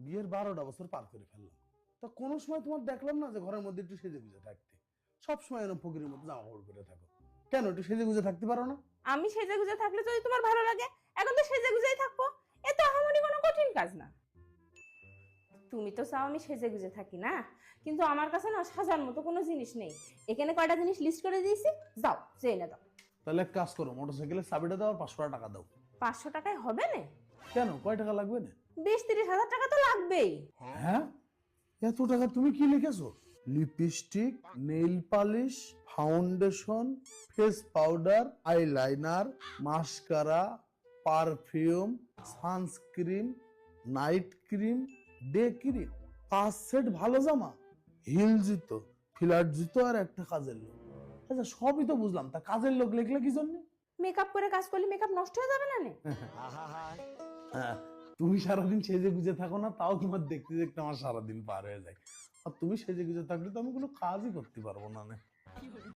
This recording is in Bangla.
বিয়ের 12টা বছর পার করে ফেললাম, তা কোনো সময় তোমার দেখলাম না যে ঘরের মধ্যে একটু সেজে গুজে থাকতে। সব সময় এরকম ফকিরের মতো জামা কাপড় পরে থাকো, কেন একটু সেজে গুজে থাকতে পারো না? আমি সেজে গুজে থাকলে যদি তোমার ভালো লাগে, এখন তো সেজে গুজেই থাকবো। এ তো আমারই কোনো কঠিন কাজ না। তুমি তো চাও আমি সেজে গুজে থাকি না, কিন্তু আমার কাছে না সাজার মতো কোনো জিনিস নেই। এখানে কয়টা জিনিস লিস্ট করে দিয়েছি, যাও যে এনে দাও। তাহলে এক কাজ করো, মোটরসাইকেলের চাবিটা দাও আর 500 টাকা দাও। 500 টাকায় হবে না? কেন, কয় টাকা লাগবে না? 20-30 হাজার টাকা তো লাগবেই। হ্যাঁ, এত টাকা তুমি কি লিখেছো? Lipstick, nail polish, foundation, face powder, eyeliner, mascara, perfume, sunscreen, night cream, day cream, 5 set ভালো জামা, হিল জুতো, ফ্ল্যাট জুতো আর একটা কাজের লোক। আচ্ছা সবই তো বুঝলাম, তা কাজের লোক লিখলে কি জন্য? মেকআপ করে কাজ করলে মেকআপ নষ্ট হয়ে যাবে না নে? হ্যাঁ, তুমি সারাদিন সেজে গুজে থাকো না, তাও তোমার দেখতে দেখতে আমার সারাদিন পার হয়ে যায়। আর তুমি সেজে গুজে থাকলে তো আমি কোনো কাজই করতে পারবো না।